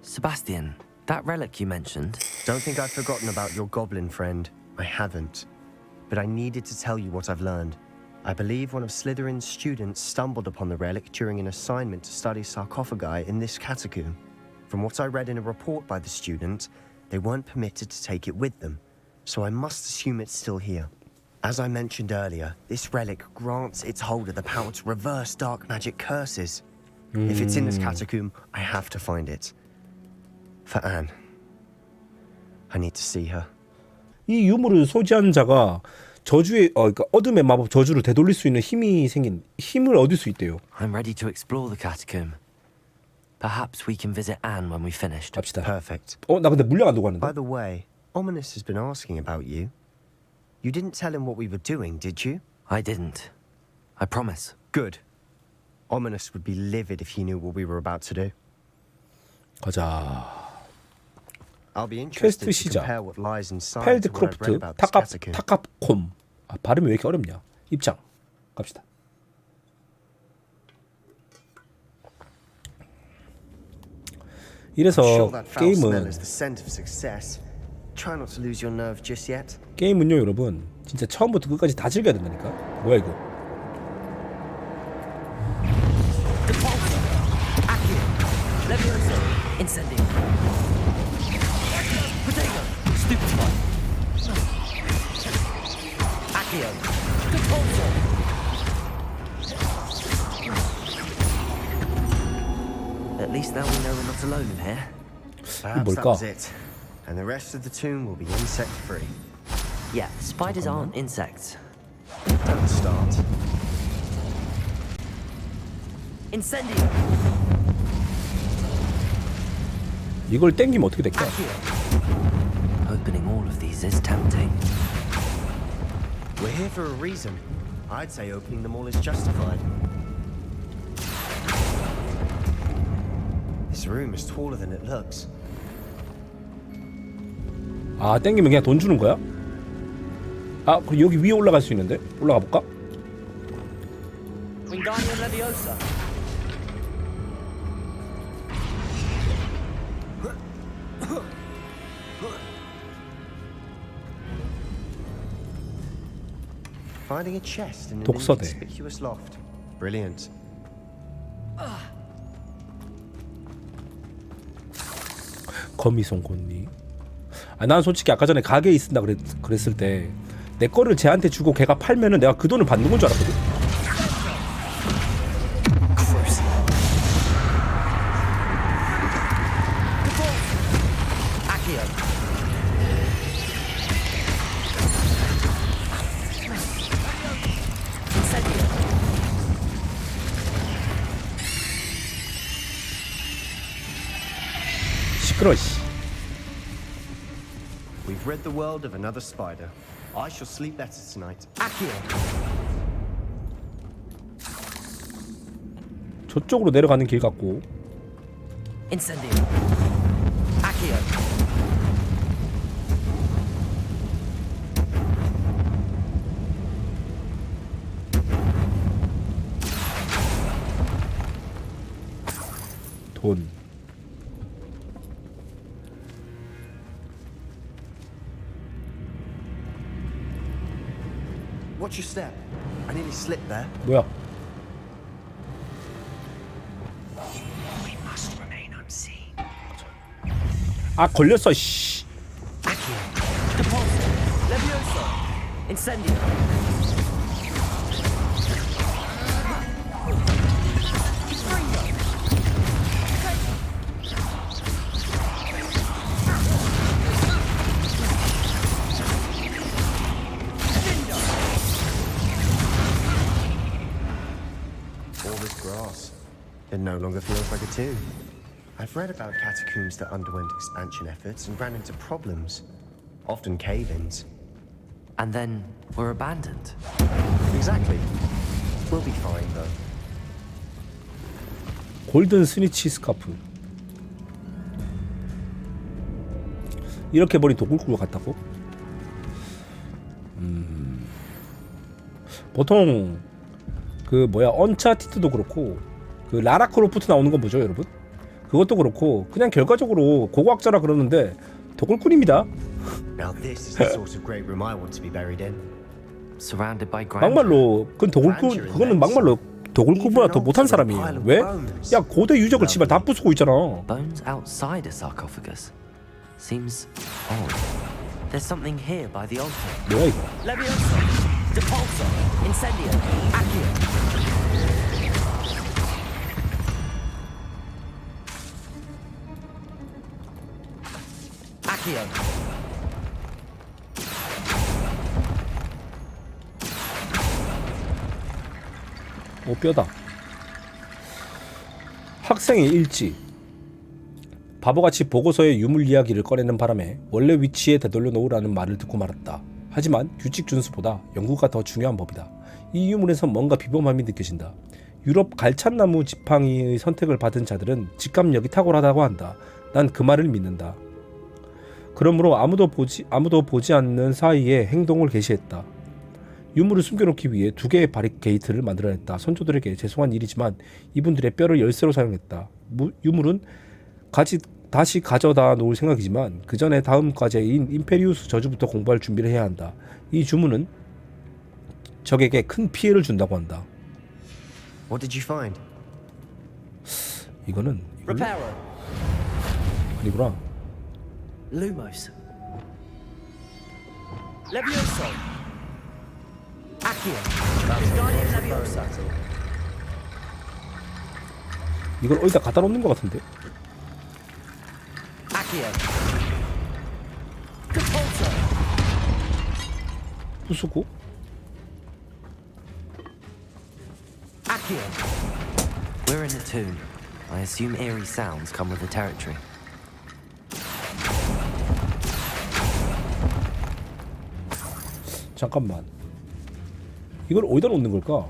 Sebastian, that relic you mentioned. Don't think I've forgotten about your goblin friend. I haven't. But I needed to tell you what I've learned. I believe one of Slytherin's students stumbled upon the relic during an assignment to study sarcophagi in this catacomb. From what I read in a report by the student, they weren't permitted to take it with them, so I must assume it's still here. As I mentioned earlier, this relic grants its holder the power to reverse dark magic curses. If it's in this catacomb, I have to find it. For Anne. I need to see her. 이 유물을 소지한 자가 저주의 그러니까 어둠의 마법 저주를 되돌릴 수 있는 힘을 얻을 수 있대요. I'm ready to explore the catacomb. Perhaps we can visit Anne when we finished. 갑시다. Perfect. 나 근데 물량 안 두고 왔는데. By the way, Ominous has been asking about you. You didn't tell him what we were doing, did you? I didn't. I promise. Good. Ominous would be livid if he knew what we were about to do. 가자. I'll be interested 퀘스트 to 시작. compare what lies inside to what I've read 펠드크로프트 about this catacomb. 타캅콤. 발음이 왜 이렇게 어렵냐. 입장. 갑시다. 이래서 Sure that foul smell 게임은 is the scent of success. Try not to lose your nerve just yet. 게임은요 여러분 진짜 처음부터 끝까지 다 즐겨야 된다니까. 뭐야 이거. Incendio. Potato. Stupefy. Accio. Depulso. At least now we know we're not alone in here. Perhaps 뭘까? that was it. And the rest of the tomb will be insect-free. Yeah, spiders aren't insects. Don't start. Incendio. 이걸 땡기면 어떻게 될까? Opening all of these is tempting. We're here for a reason. I'd say opening them all is justified. This room is taller than it looks. 아 땡기면 그냥 돈 주는 거야? 아 그럼 여기 위에 올라갈 수 있는데? 올라가 볼까? Wingardium Leviosa. Finding a chest in an 독서대. inconspicuous loft. Brilliant. 거미손곤니. 난 솔직히 아까 전에 가게에 있는다 그랬을 때 내 거를 쟤한테 주고 걔가 팔면은 내가 그 돈을 받는 건 줄 알았거든. 시끄러 씨. We've rid the world of another spider. I shall sleep better tonight. 저쪽으로 내려가는 길 같고. Incendio. Accio. 돈. Watch your step. I nearly slipped there. 뭐야? We must remain unseen. 아 걸렸어 씨. Accio. Depulso. Leviosa. Incendio. All this grass. It no longer feels like a tomb. I've read about catacombs that underwent expansion efforts and ran into problems. Often cave-ins. And then we're abandoned. Exactly. We'll be fine, though. 골든 스니치 스카프. 이렇게 버린 도굴구로 갔다고? 보통 그 뭐야 언차티드도 그렇고 그 라라 크로프트 나오는 건 뭐죠 여러분? 그것도 그렇고 그냥 결과적으로 고고학자라 그러는데 도굴꾼입니다. Now this is the sort of great room I want to be buried in. Surrounded by grandeur. 막말로 그건 도굴꾼, 그거는 막말로 도굴꾼보다 더 못한 사람이에요. 왜? 야 고대 유적을 씨발 다 부수고 있잖아. Bones outside a sarcophagus. Seems odd. There's something here by the altar. 뭐야 이거? Levioso, Depulso, Incendio, Accio. Accio. 오 뼈다. 학생의 일지. 바보같이 보고서의 유물 이야기를 꺼내는 바람에 원래 위치에 되돌려 놓으라는 말을 듣고 말았다. 하지만 규칙 준수보다 연구가 더 중요한 법이다. 이 유물에서 뭔가 비범함이 느껴진다. 유럽 갈찬나무 지팡이의 선택을 받은 자들은 직감력이 탁월하다고 한다. 난 그 말을 믿는다. 그러므로 아무도 보지 않는 사이에 행동을 개시했다. 유물을 숨겨놓기 위해 2개의 바리게이트를 만들어냈다. 선조들에게 죄송한 일이지만 이분들의 뼈를 열쇠로 사용했다. 유물은 다시 가져다 놓을 생각이지만 그 전에 다음 과제인 임페리우스 저주부터 공부할 준비를 해야 한다. 이 주문은 적에게 큰 피해를 준다고 한다. What did you find? 이거는 Reparo, 아니구나. Lumos, Levioso, Accio, Guardian Leviosa. 이걸 어디다 갖다 놓는 것 같은데? Accio, Depulso. 부수고 Accio. We're in a tomb. I assume eerie sounds come with the territory. 잠깐만. 이걸 어디다 놓는 걸까?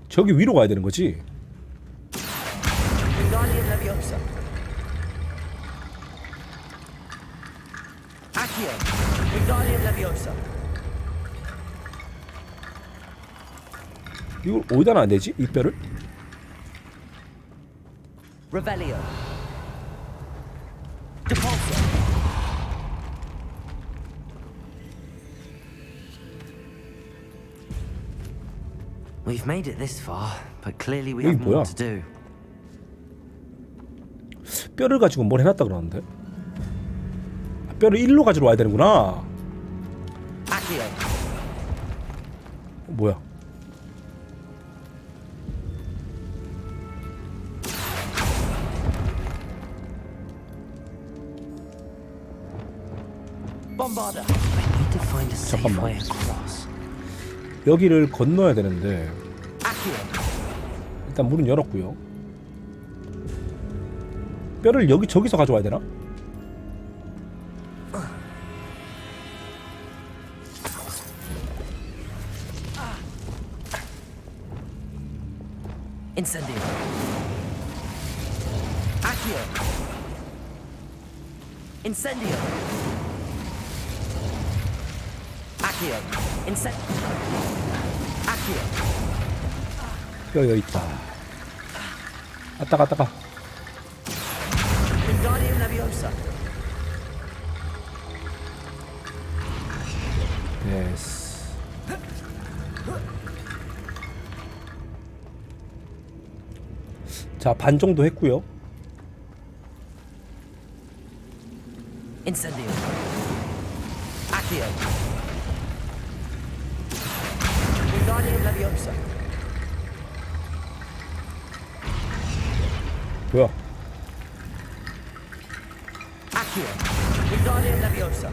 저기 위로 가야 되는 거지? Guardian Leviosa. Accio, Guardian Leviosa. 이걸 어디다 놔야 되지? 이 뼈를? Revelio. Depulso. We've made it this far, but clearly we have 이게 more 뭐야? to do. 뼈를 가지고 뭘 해놨다 그러는데? 아, 뼈를 일로 가지러 와야 되는구나. Accio. 뭐야? Bombarda. I need to find a safe 잠깐만. way across. 여기를 건너야 되는데 Accio. 일단 문은 열었고요. 뼈를 저기서 가져와야 되나? Incendio. Accio. Incendio. Accio. Accio. 뼈 여기 있다. 아따가. Guardian Leviosa. 예스. 자, 반 정도 했고요. Incendio. Accio. Guardian Leviosa. 뭐야? Accio. Guardian Leviosa.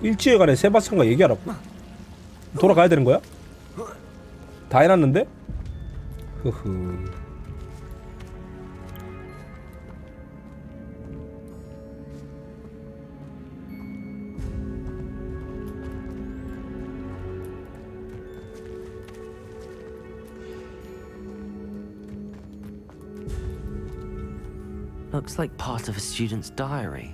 일지에 관해 세바스찬과 얘기하라고? 돌아가야 되는 거야? 다 해놨는데? 흐흐. Looks like part of a student's diary.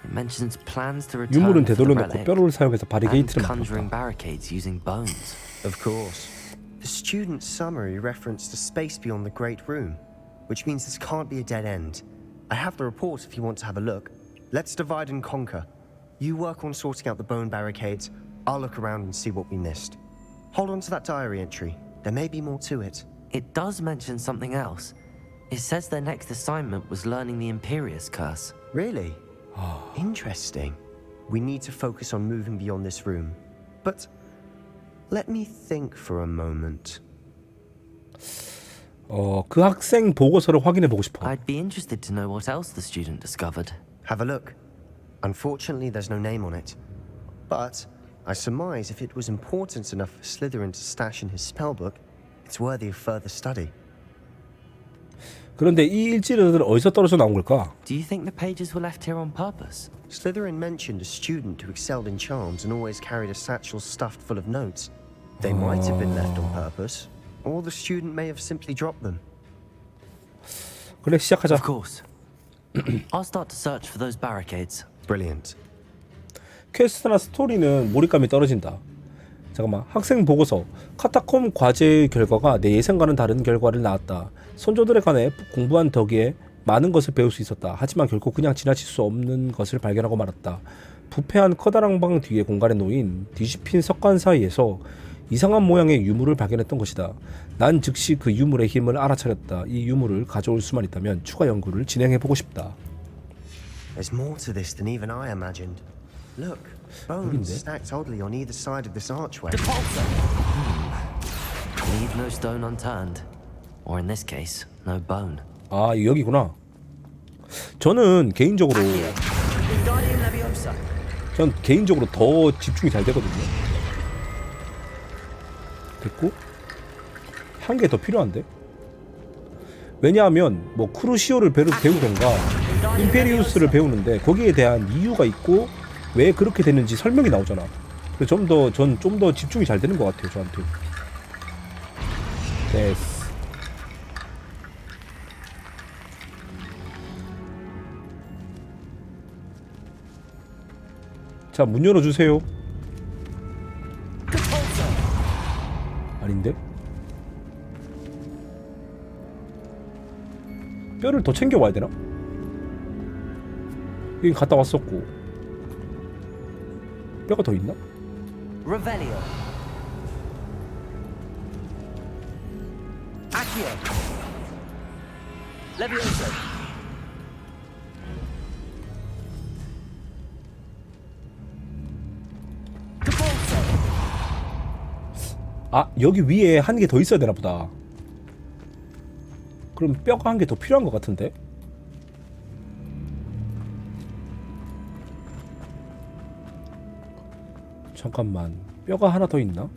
It mentions plans to 유물은 return to the 되돌려놓고 relic 뼈를 사용해서 and 바리게이트를 conjuring 만들었다. barricades using bones. Of course. The student's summary referenced a space beyond the Great Room, which means this can't be a dead end. I have the report if you want to have a look. Let's divide and conquer. You work on sorting out the bone barricades. I'll look around and see what we missed. Hold on to that diary entry. There may be more to it. It does mention something else. It says their next assignment was learning the Impeри우스 curse. Really? Interesting. We need to focus on moving beyond this room. But let me think for a moment. 그 학생 보고서를 확인해 보고 싶어. I'd be interested to know what else the student discovered. Have a look. Unfortunately, there's no name on it. But I surmise if it was important enough for Slytherin to stash in his spellbook, it's worthy of further study. 그런데 이 일지들은 어디서 떨어져 나온 걸까? Do you think the pages were left here on purpose? Slytherin mentioned a student who excelled in charms and always carried a satchel stuffed full of notes. They might have been left on purpose, or the student may have simply dropped them. 그래, 시작하자. Of course. I'll start to search for those barricades. Brilliant. 퀘스트나 스토리는 몰입감이 떨어진다. 잠깐만, 학생 보고서. 카타콤 과제의 결과가 내 예상과는 다른 결과를 낳았다. 선조들에 관해 공부한 덕에 많은 것을 배울 수 있었다. 하지만 결코 그냥 지나칠 수 없는 것을 발견하고 말았다. 부패한 커다란 방 뒤에 공간에 놓인 뒤집힌 석관 사이에서 이상한 모양의 유물을 발견했던 것이다. 난 즉시 그 유물의 힘을 알아차렸다. 이 유물을 가져올 수만 있다면 추가 연구를 진행해보고 싶다. There's more to this than even I imagined. Look, bones stacked oddly on either side of this archway. Leave no stone unturned. Or in this case, no bone. 아, 여기구나. 저는 개인적으로 더 집중이 잘 되거든요. 됐고, 한 개 더 필요한데? 왜냐하면 뭐 크루시오를 배우던가 임페리우스를 배우는데 거기에 대한 이유가 있고 왜 그렇게 됐는지 설명이 나오잖아. 그래서 전 좀 더 집중이 잘 되는 것 같아요, 저한테. 됐어. 자, 문 열어주세요. 아닌데? 뼈를 더 챙겨와야 되나? 여긴 갔다 왔었고. 뼈가 더 있나? Revelio. Accio. Levioso. 아, 여기 위에 한 개 더 있어야 되나 보다. 그럼 뼈가 한 개 더 필요한 것 같은데? 잠깐만, 뼈가 하나 더 있나?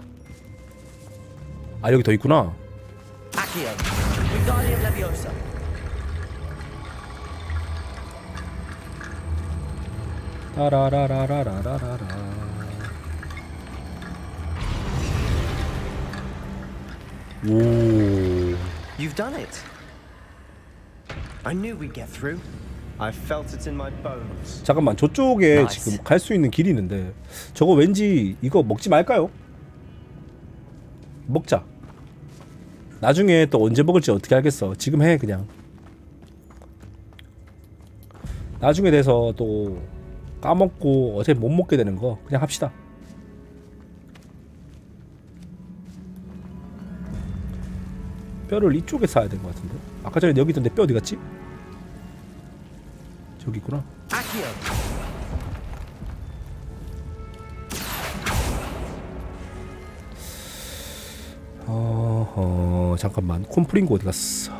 아, 여기 더 있구나. Accio. Wingardium Leviosa. 따라라라라라라라. 오. You've done it. I knew we'd get through. I felt it in my bones. 잠깐만, 저쪽에 나이스. 지금 갈 수 있는 길이 있는데 저거 왠지 이거 먹지 말까요? 먹자. 나중에 또 언제 먹을지 어떻게 알겠어. 지금 해 그냥. 나중에 돼서 또 까먹고 어차피 못 먹게 되는 거 그냥 합시다. 뼈를 이쪽에 쌓아야 될 것 같은데. 아까 전에 여기 있던데 뼈 어디 갔지? 저기 있구나. Accio. 잠깐만, 콤프링고 어디 갔어?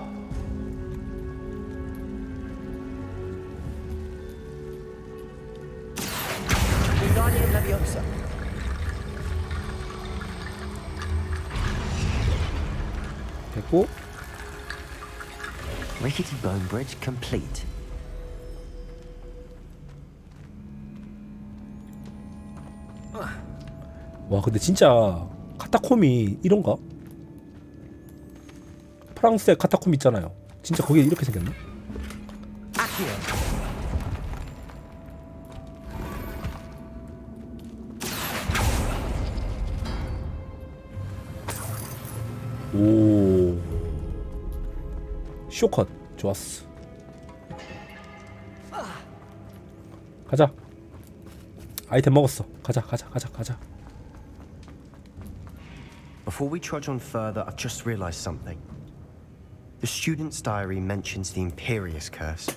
Wingardium Leviosa. 됐고, Rickety bone bridge complete. 와 근데 진짜 카타콤이 이런가? 프랑스에 카타콤 있잖아요. 진짜 거기 이렇게 생겼나? Accio. 오. 쇼컷 좋았어. 가자. 아이템 먹었어. 가자. Before we trudge on further, I've just realized something. The student's diary mentions the Imperius curse.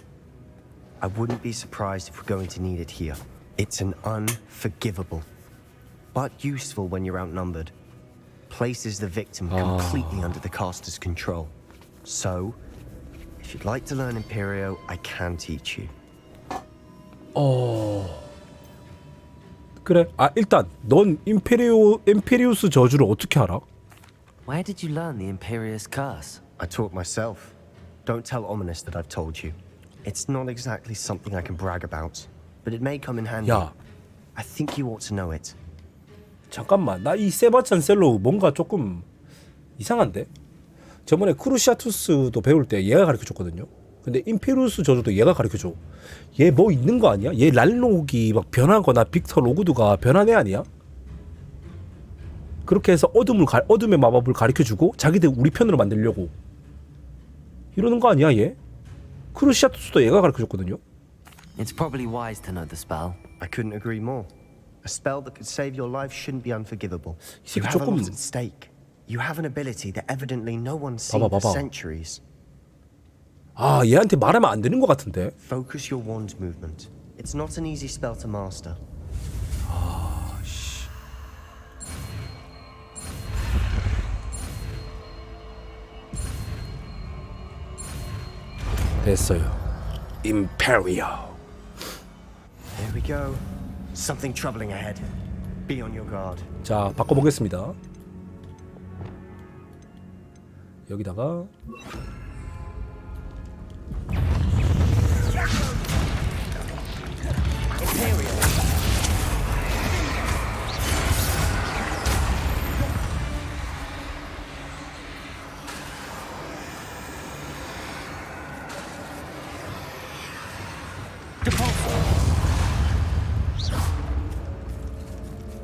I wouldn't be surprised if we're going to need it here. It's an unforgivable, but useful when you're outnumbered. Places the victim completely under the caster's control. So, if you'd like to learn Imperio, I can teach you. 그래. 아 일단 넌 임페리우스 저주를 어떻게 알아? Where did you learn the Imperius curse? I taught myself. Don't tell Ominous that I've told you. It's not exactly something I can brag about, but it may come in handy. 야, I think you ought to know it. 잠깐만. 나 이 세바찬 셀로 뭔가 조금 이상한데? 저번에 크루시아투스도 배울 때 얘가 가르쳐줬거든요. 근데 임페리우스 저주도 얘가 가르쳐줘. 얘 뭐 있는 거 아니야? 얘 랄록이 막 변하거나 빅터 로그드가 변한 애 아니야? 그렇게 해서 어둠의 마법을 가르쳐주고 자기들 우리 편으로 만들려고 이러는 거 아니야 얘? 크루시아투스도 얘가 가르쳐줬거든요. It's probably wise to know the spell. I couldn't agree more. A spell that could save your life shouldn't be unforgivable. 이 You 새끼 have a 조금 lot at stake. You have an ability that evidently no one's seen for 봐봐. centuries. 아 얘한테 말하면 안 되는 것 같은데. Focus your wand movement. It's not an easy spell to master. 됐어요. 임페리오. Here we go. Something troubling ahead. Be on your guard. 자 바꿔보겠습니다. 여기다가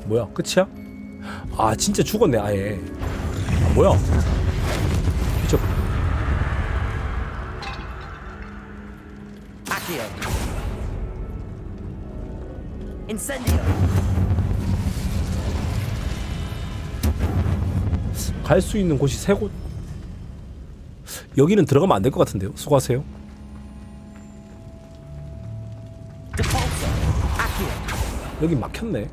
뭐야 끝이야? 아 진짜 죽었네 아예. 아 뭐야? 미쳐. Accio. Incendio. 갈 수 있는 곳이 세 곳. 여기는 들어가면 안 될 것 같은데요. 수고하세요. Depulso. Accio. 여기 막혔네.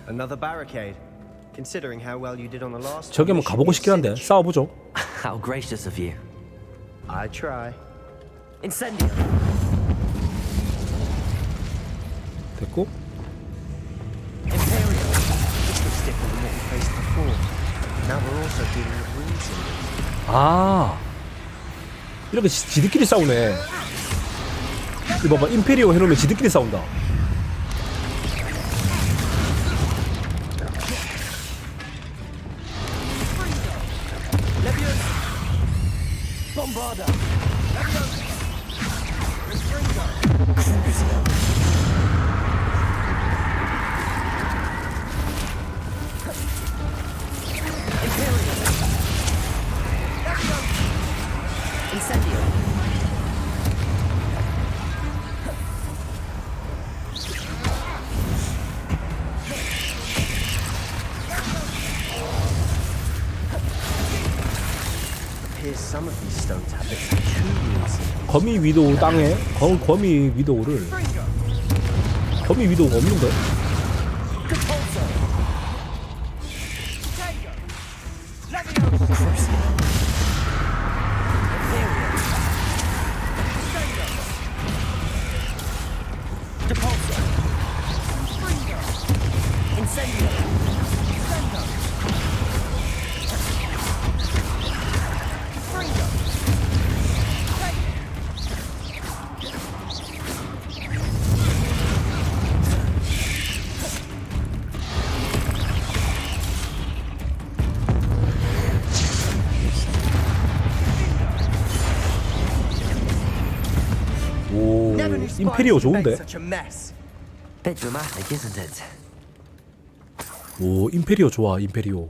Another barricade. Considering how well you did on the last 저기 한번 one, 가보고 it 싶긴 should be 한데 a cinch. 싸워보죠. How gracious of you. I try. Incendio. 됐고. Imperio. This looks different than what we faced before. Now we're also dealing with runes in it. 아 이렇게 지들끼리 싸우네. 이거 봐봐 임페리오 해놓으면 지들끼리 싸운다. Bombarda. Incendio. Appears some of these stone tablets have two runes in them. 거미 위도우 땅에 거미 위도우를 거미 위도우가 없는데? Depulso. Depulso. Incendio. 임페리오 좋은데? Such a mess. Bit dramatic, isn't it? 오, 임페리오 좋아, 임페리오.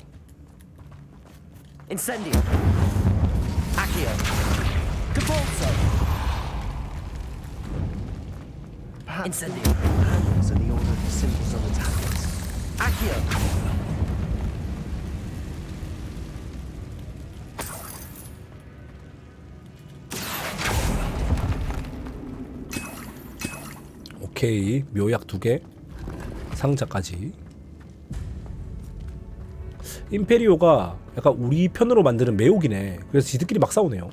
Incendio. Accio. Cabalzo. Perhaps Incendio. the handles and the order of the symbols on the tablets. Accio. 오케이, 묘약 2개, 상자까지. 임페리오가 약간 우리 편으로 만드는 매혹이네. 그래서 지들끼리 막 싸우네요.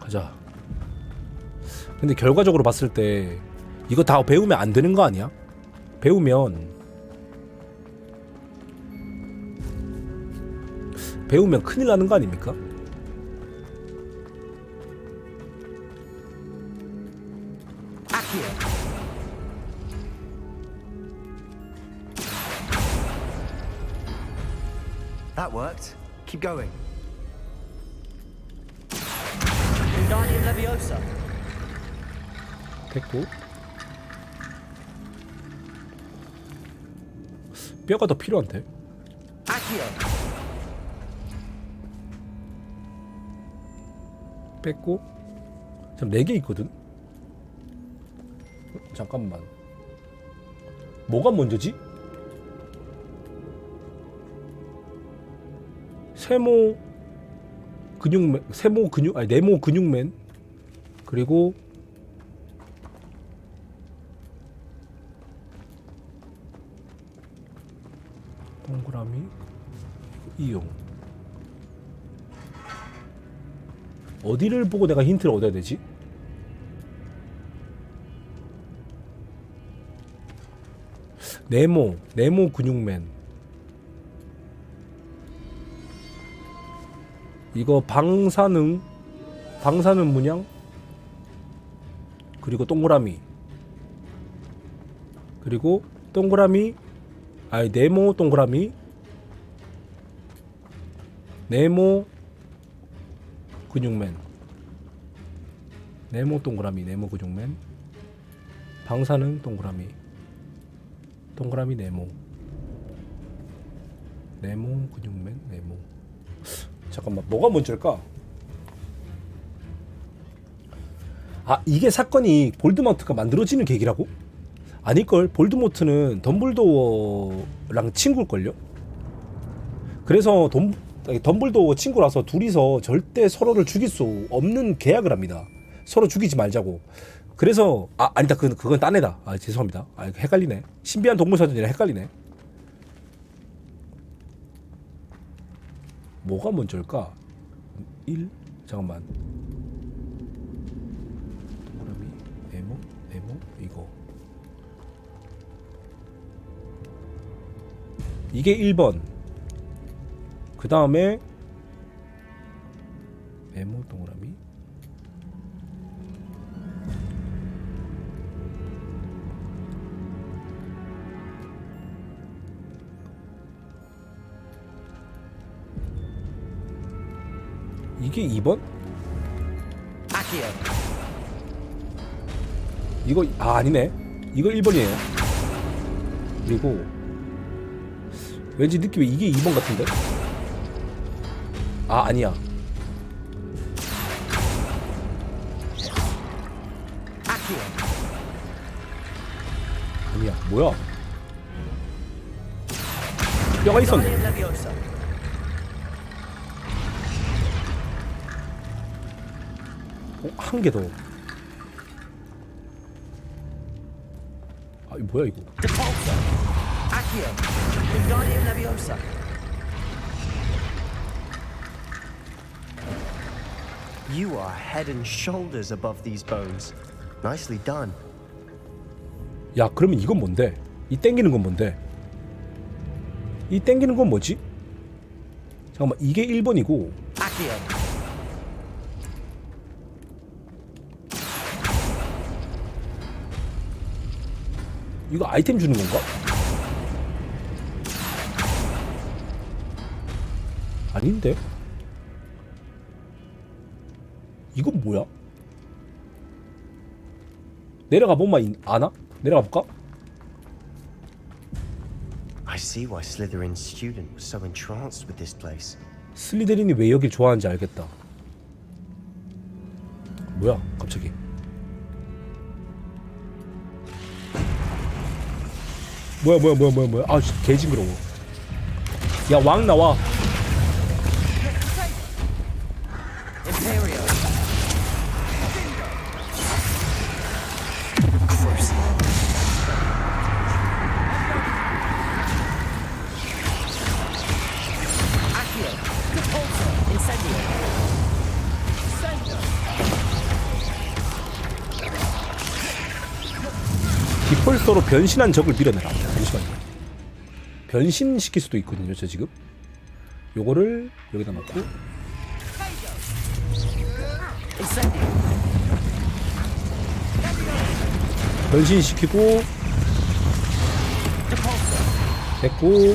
가자. 근데 결과적으로 봤을 때 이거 다 배우면 안 되는 거 아니야? 배우면 큰일 나는 거 아닙니까? Accio. That worked. Keep going. Wingardium Leviosa. 됐고. 뼈가 더 필요한데. Accio. 뺐고. 지금 4개 있거든. 잠깐만. 뭐가 먼저지? 네모 근육맨. 그리고 동그라미 이용. 어디를 보고 내가 힌트를 얻어야 되지? 네모 근육맨. 이거 방사능 문양. 그리고 동그라미. 그리고 동그라미. 네모 동그라미. 네모 근육맨. 네모 동그라미, 네모 근육맨. 방사능 동그라미. 동그라미 네모. 네모 근육맨, 네모. 잠깐만, 뭐가 먼저일까? 이게 사건이 볼드모트가 만들어지는 계기라고? 아닐걸? 볼드모트는 덤블도어랑 친구일걸요? 그래서 덤블도어 친구라서 둘이서 절대 서로를 죽일 수 없는 계약을 합니다. 서로 죽이지 말자고. 그래서 아니다, 그건 딴 애다. 죄송합니다. 헷갈리네. 신비한 동물사전이랑 헷갈리네. 뭐가 먼저일까? 1? 잠깐만. 동그라미, 네모, 이거. 이게 1번. 그 다음에 네모 동그라미. 이게 2번? Accio. 이거 아니네. 이거 1번이에요. 그리고 왠지 느낌이 이게 2번 같은데? 아니야. Accio. 아니야. 뭐야? 뼈가 있었네. Wingardium Leviosa. 한 개 더. 이거 뭐야 이거? Depulso. Accio. Wingardium Leviosa. You are head and shoulders above these bones. Nicely done. 야, 그러면 이건 뭔데? 이 땡기는 건 뭔데? 이 땡기는 건 뭐지? 잠깐만, 이게 1번이고 Accio. 이거 아이템 주는 건가? 아닌데? 이건 뭐야? 내려가 보면 아나? 내려가 볼까? I see why Slytherin's student was so entranced with this place. 슬리데린이 왜 여길 좋아하는지 알겠다. 뭐야 갑자기. 뭐야. 아 개징그러워. 야 왕 나와. Imperio. 디폴서로 변신한 적을 밀어내라. 잠시만요. 변신시킬 수도 있거든요 저 지금. 요거를 여기다 놓고 변신시키고 됐고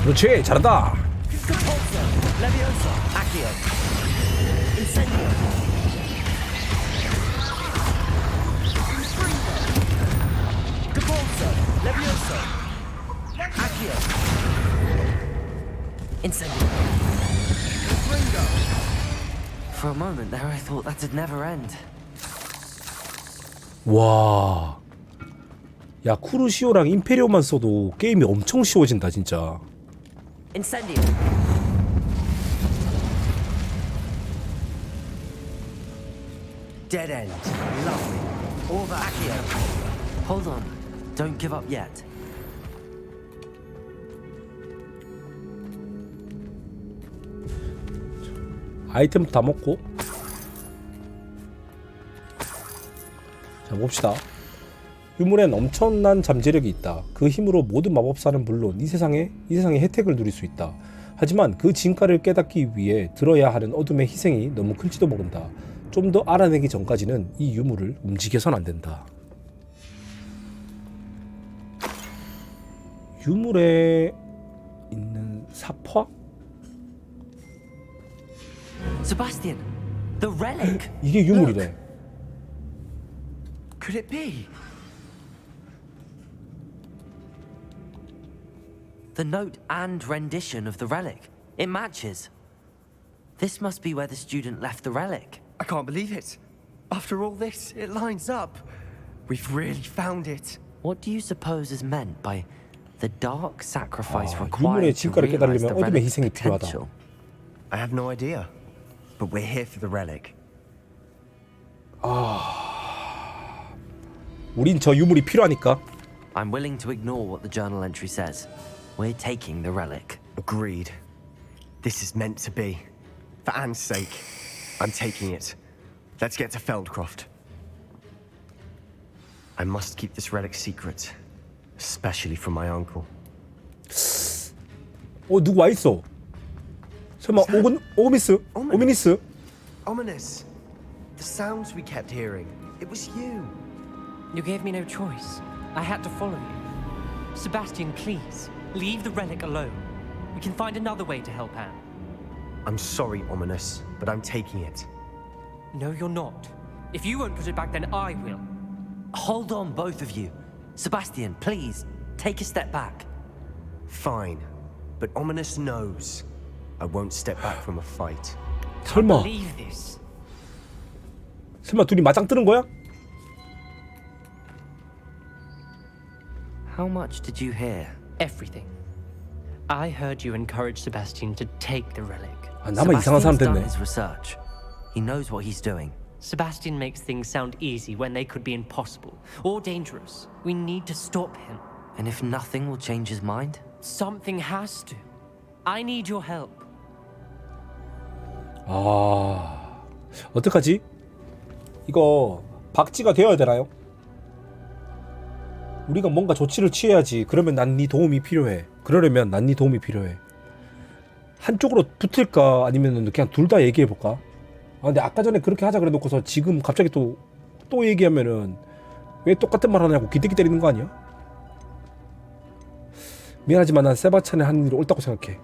그렇지 잘한다. For a moment there, I thought that'd never end. 와. 야 쿠르시오랑 임페리오만 써도 게임이 엄청 쉬워진다 진짜. Incendio. Dead end. Lovely. All that. Accio. Hold on. Don't give up yet. 아이템부터 다 먹고. 자 봅시다. 유물엔 엄청난 잠재력이 있다. 그 힘으로 모든 마법사는 물론 이 세상의 혜택을 누릴 수 있다. 하지만 그 진가를 깨닫기 위해 들어야 하는 어둠의 희생이 너무 클지도 모른다. 좀 더 알아내기 전까지는 이 유물을 움직여선 안 된다. 유물에 있는 사파? Sebastian, the relic. 이게 유물이래. Could it be? The note and rendition of the relic. It matches. This must be where the student left the relic. I can't believe it. After all this, it lines up. We've really found it. What do you suppose is meant by the dark sacrifice 유물의 required to 진가를 realize the 깨달으려면 어둠의 relic's 희생이 필요하다. potential? I have no idea. But we're here for the relic. 우린 저 유물이 필요하니까. I'm willing to ignore what the journal entry says. We're taking the relic. Agreed. This is meant to be. For Anne's sake, I'm taking it. Let's get to Feldcroft. I must keep this relic secret, especially from my uncle. 누구 와 있어? 설마 오미니스? Ominous. The sounds we kept hearing. It was you. You gave me no choice. I had to follow you. Sebastian, please, leave the relic alone. We can find another way to help Anne. I'm sorry, Ominous, but I'm taking it. No, you're not. If you won't put it back, then I will. Hold on, both of you. Sebastian, please, take a step back. Fine. But Ominous knows I won't step back from a fight. 설마 Believe this. 둘이 맞짱 뜨는 거야? How much did you hear? Everything. I heard you encourage Sebastian to take the relic. 아, 나만 이상한 사람 Sebastian's done 됐네. his research. He knows what he's doing. Sebastian makes things sound easy when they could be impossible or dangerous. We need to stop him. And if nothing will change his mind? Something has to. I need your help. 아, 어떡하지? 이거 박쥐가 되어야 되나요? 우리가 뭔가 조치를 취해야지. 그러면 난 네 도움이 필요해. 그러려면 난 네 도움이 필요해. 한쪽으로 붙을까 아니면 그냥 둘 다 얘기해볼까? 아 근데 아까 전에 그렇게 하자 그래 놓고서 지금 갑자기 또 얘기하면은 왜 똑같은 말 하냐고 기대기 때리는 거 아니야? 미안하지만 난 세바스찬의 하는 일이 옳다고 생각해.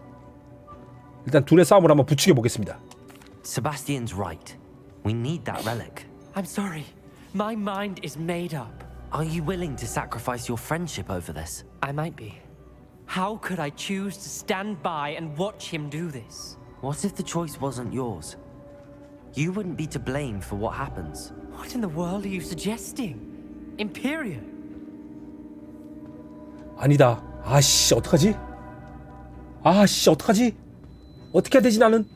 일단 둘의 싸움을 한번 부추겨 보겠습니다. Sebastian's right. We need that relic. I'm sorry. My mind is made up. Are you willing to sacrifice your friendship over this? I might be. How could I choose to stand by and watch him do this? What if the choice wasn't yours? You wouldn't be to blame for what happens. What in the world are you suggesting? Imperio? 아니다. 아씨 어떡하지? 아씨 어떡하지? 어떻게 해야 되지 나는?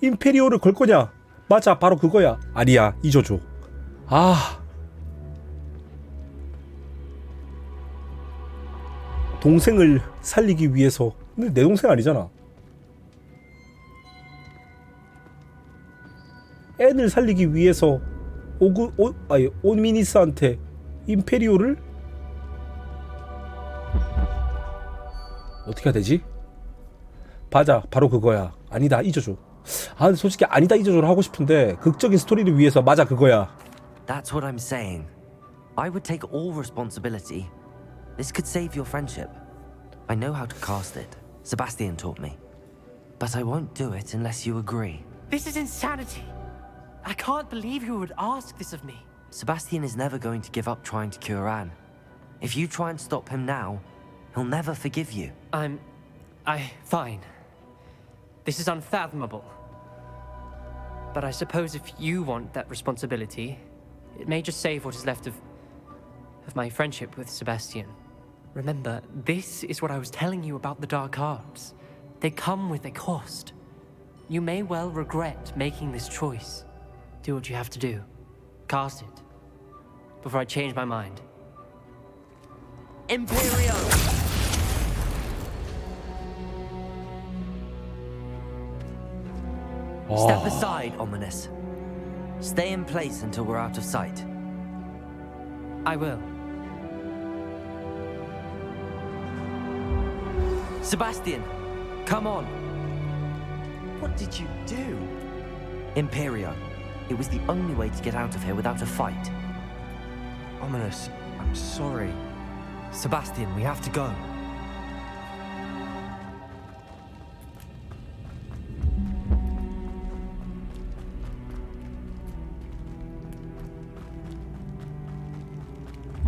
임페리오를 걸 거냐? 맞아 바로 그거야. 아니야 잊어줘. 아 동생을 살리기 위해서. 근데 내 동생 아니잖아. 앤을 살리기 위해서 오미니스한테 임페리오를 어떻게 해야 되지? 맞아 바로 그거야. 아니다 잊어줘. 아 근데 솔직히 아니다 잊어줘를 하고 싶은데 극적인 스토리를 위해서 맞아 그거야. That's what I'm saying. I would take all responsibility. This could save your friendship. I know how to cast it. Sebastian taught me. But I won't do it unless you agree. This is insanity. I can't believe you would ask this of me. Sebastian is never going to give up trying to cure Anne. If you try and stop him now, he'll never forgive you. Fine. This is unfathomable. But I suppose if you want that responsibility, it may just save what is left of my friendship with Sebastian. Remember, this is what I was telling you about the dark arts. They come with a cost. You may well regret making this choice. Do what you have to do. Cast it. Before I change my mind. Imperio! Step aside, Ominous. Stay in place until we're out of sight. I will. Sebastian, come on. What did you do? Imperio. It was the only way to get out of here without a fight. Ominous, I'm sorry. Sebastian, we have to go.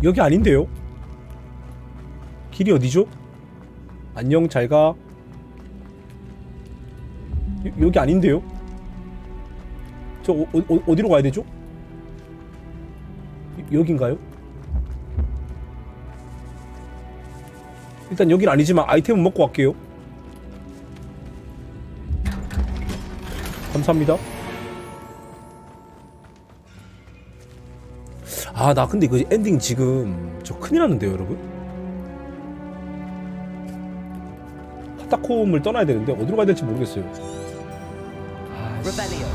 여기 아닌데요? 길이 어디죠? 안녕 잘가. 여기 아닌데요? 저 어디로 가야 되죠? 여긴가요? 일단 여긴 아니지만 아이템은 먹고 갈게요. 감사합니다. 아 나 근데 그 엔딩 지금 저 큰일 났는데요 여러분. 하타콤을 떠나야 되는데 어디로 가야 될지 모르겠어요. Rebellion.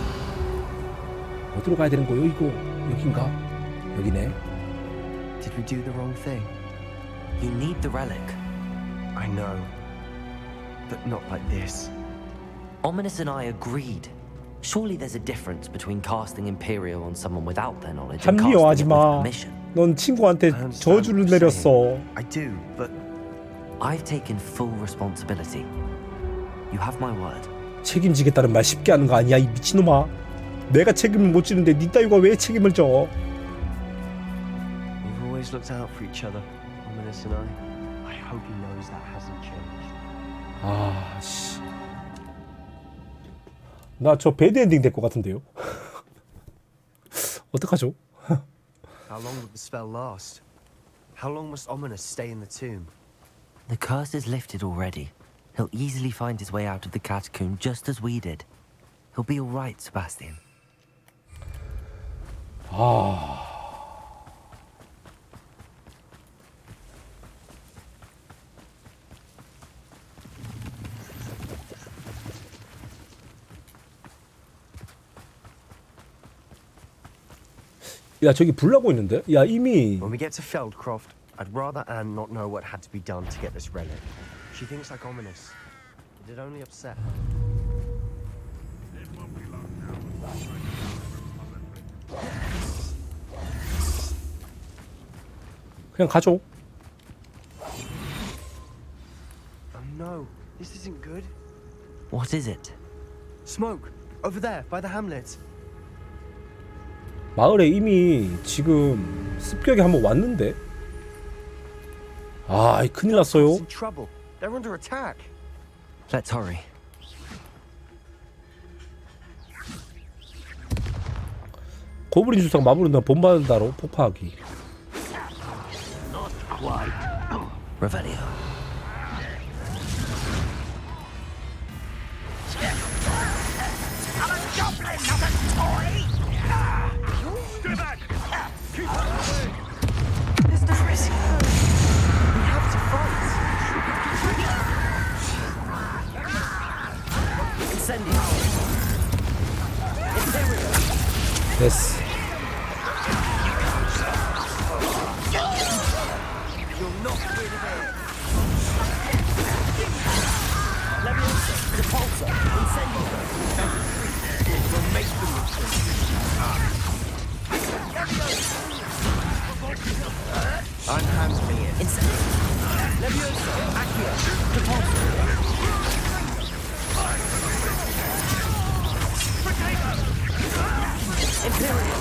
어디로 가야 되는 거예요 이거? 여긴가? 여기네. Did we do the wrong thing? You need the relic. I know. But not like this. Ominous and I agreed. Surely there's a difference between casting Imperio on someone without their knowledge and casting it 합리화하지 with 마. permission. 넌 친구한테 I understand 저주를 what you're 내렸어. saying. I do, but I've taken full responsibility. You have my word. 책임지겠다는 말 쉽게 하는 거 아니야 이 미친놈아. 내가 책임을 못 지는데 니 따위가 왜 책임을 져? we've always looked out for each other, Ominous and I hope he knows that hasn't changed. 아 씨. 나 저 배드 엔딩 될 것 같은데요. 어떡하죠? How long will the spell last? How long must Ominous stay in the tomb? The curse is lifted already. He'll easily find his way out of the catacomb just as we did. He'll be all right, Sebastian. 야, 저기 불 나고 있는데? 야, 이미 When we get to Feldcroft, I'd rather Anne not know what had to be done to get this relic. She thinks like Ominous. It'd only upset her. 그냥 가죠. Oh no, this isn't good. What is it? Smoke! Over there, by the hamlet. 마을에 이미 지금 습격이 한번 왔는데. 아, 큰일 났어요. It's in trouble. They're under attack. Let's hurry. 고블린 주상 마블은 본바다로 폭파하기. Revelio. There's no risk. We have to fight. Incendio. Imperio. 됐어. You'll not win here. Leviosa. Repulsor. Incendio. We'll make them Unhand me in. Incendio. Leviosa. Accio. Repulsor. Imperio.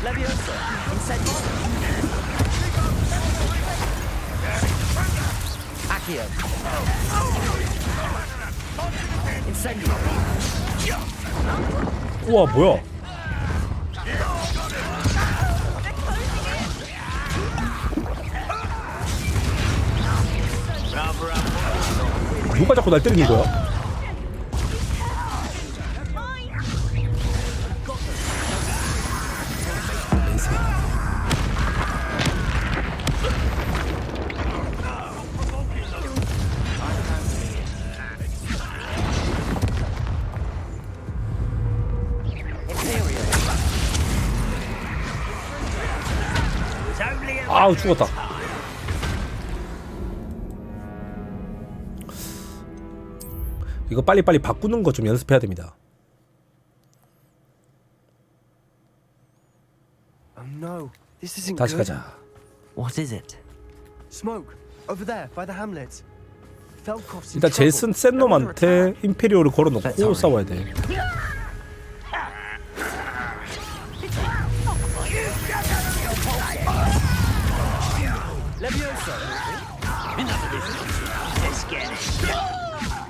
Leviosa. Incendio. Accio. Incendio. 우와, 뭐야? 누가 자꾸 날 때리는 거야? 아우, 죽었다. 이거 빨리빨리 바꾸는 거 좀 연습해야 됩니다. Oh no, this isn't 다시 good. 가자. What is it? Smoke! Over there, by the hamlet. Feldcroft's in 일단 제일 trouble. 센 They're under 놈한테 attack. 임페리오를 걸어놓고 That's 싸워야 돼. Leviosa.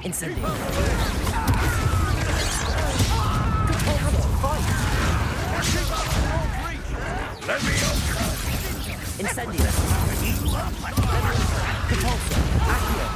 Incendio. Incendio. Repulsor. Accio.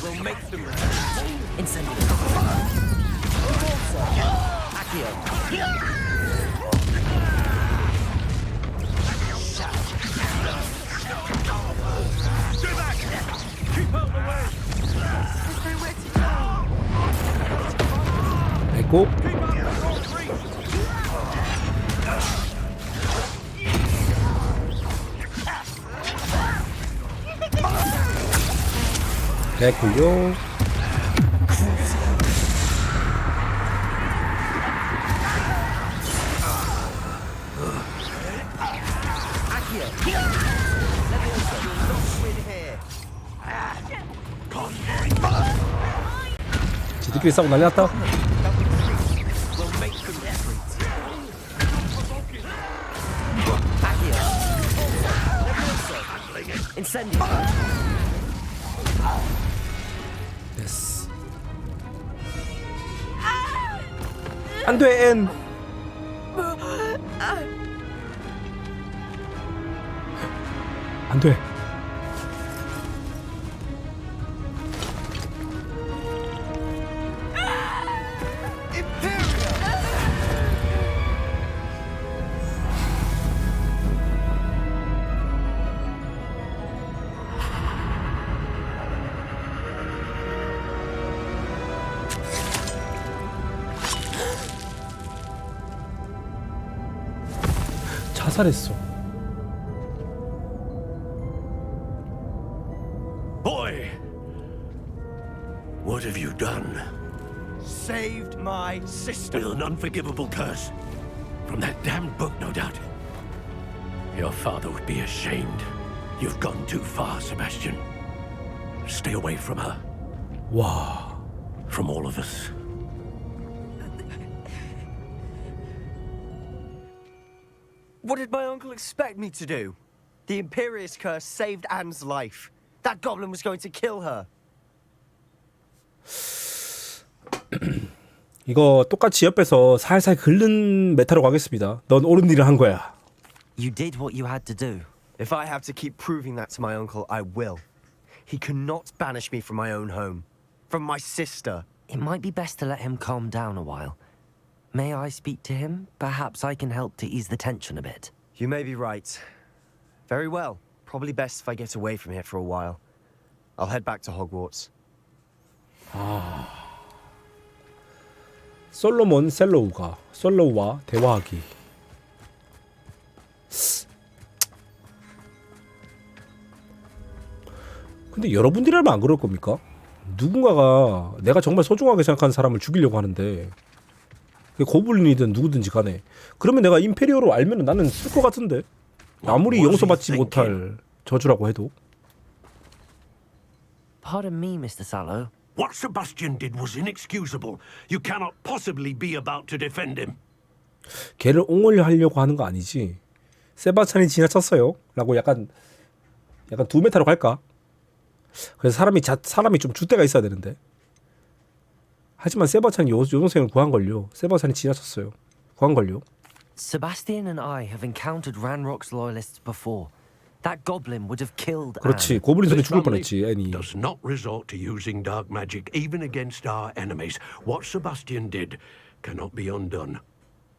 We'll make them Incendio. Accio. 됐고. 됐고요. 지들끼리 싸우고 난리 났다. 됐어. 안돼 앤. 안돼. 자살했어. Boy, what have you done? Saved my sister. With an unforgivable curse. From that damned book, no doubt. Your father would be ashamed. You've gone too far, Sebastian. Stay away from her. 와. From all of us. What did my uncle expect me to do? The Imperius curse saved Anne's life. That goblin was going to kill her. 이거 똑같이 옆에서 살살 긁는 메타로 가겠습니다. 넌 옳은 일을 한 거야. You did what you had to do. If I have to keep proving that to my uncle, I will. He cannot banish me from my own home. From my sister. It might be best to let him calm down a while. May I speak to him? Perhaps I can help to ease the tension a bit. You may be right. Very well. Probably best if I get away from here for a while. I'll head back to Hogwarts. 솔로몬 솔로우와 대화하기. 근데 여러분들이라면 안 그럴 겁니까? 누군가가 내가 정말 소중하게 생각하는 사람을 죽이려고 하는데 고블린이든 누구든지 간에 그러면 내가 임페리오로 알면 나는 쓸 것 같은데 아무리 용서받지 못할 저주라고 해도. Pardon me, Mr. Sallow. What Sebastian did was inexcusable. You cannot possibly be about to defend him. 걔를 옹호하려고 하는 거 아니지. 세바스찬이 지나쳤어요 라고 약간 두 메타로 갈까? 그래서 사람이 좀 줏대가 있어야 되는데. 하지만 세바스찬이 여동생을 구한걸요. 세바스찬이 지나쳤어요. 구한걸요. Sebastian and I have encountered Ranrock's loyalists before. That goblin would have killed 그렇지. Anne. 고블린 손에 This 죽을 family 뻔했지. 애니. does not resort to using dark magic even against our enemies. What Sebastian did cannot be undone.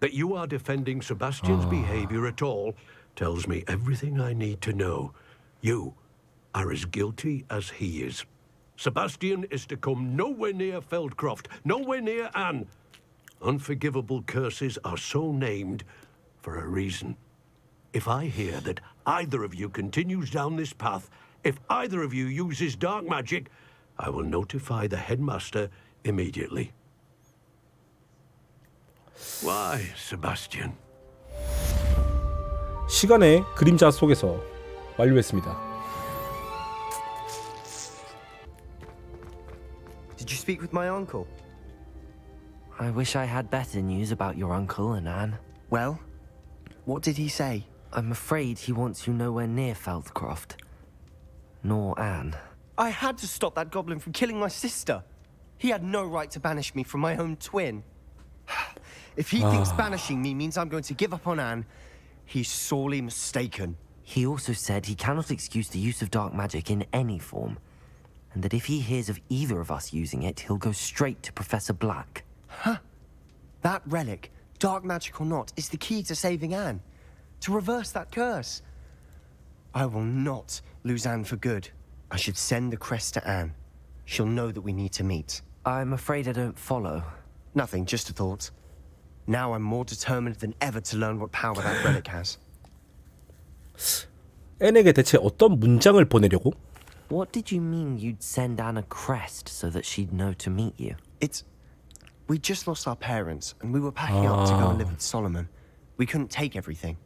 That you are defending Sebastian's behavior at all tells me everything I need to know. You are as guilty as he is. Sebastian is to come nowhere near Feldcroft, nowhere near Anne. Unforgivable curses are so named for a reason. If I hear that either of you continues down this path, if either of you uses dark magic, I will notify the headmaster immediately. Why, Sebastian? 시간의 그림자 속에서 완료했습니다. Did you speak with my uncle? I wish I had better news about your uncle and Anne. Well, what did he say? I'm afraid he wants you nowhere near Feldcroft. Nor Anne. I had to stop that goblin from killing my sister. He had no right to banish me from my own twin. If he thinks banishing me means I'm going to give up on Anne, he's sorely mistaken. He also said he cannot excuse the use of dark magic in any form, and that if he hears of either of us using it, he'll go straight to Professor Black. That relic, dark magic or not, is the key to saving Anne. To reverse that curse. I will not lose Anne for good. I should send the crest to Anne. She'll know that we need to meet. I'm afraid I don't follow. Nothing, just a thought. Now I'm more determined than ever to learn what power that relic has. 앤에게 대체 어떤 문장을 보내려고? What did you mean you'd send Anne a crest so that she'd know to meet you? We just lost our parents, and we were packing up to go and live with Solomon. We couldn't take everything.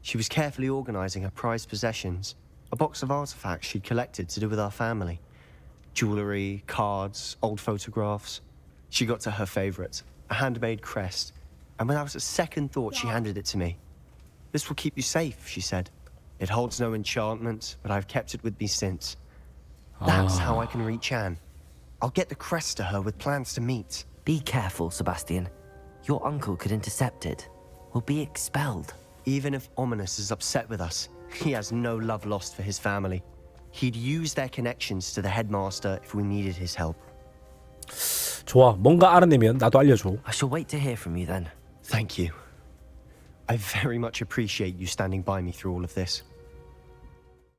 She was carefully organizing her prized possessions. A box of artifacts she'd collected to do with our family. Jewelry, cards, old photographs. She got to her favorite, a handmade crest, and without a second thought she handed it to me. This will keep you safe, she said. It holds no enchantment, but I've kept it with me since. That's how I can reach Anne. I'll get the crest to her with plans to meet. Be careful, Sebastian. Your uncle could intercept it. We'll be expelled. Even if Ominous is upset with us, he has no love lost for his family. He'd use their connections to the headmaster if we needed his help. 좋아, 뭔가 알아내면 나도 알려줘. I shall wait to hear from you then. Thank you. I very much appreciate you standing by me through all of this.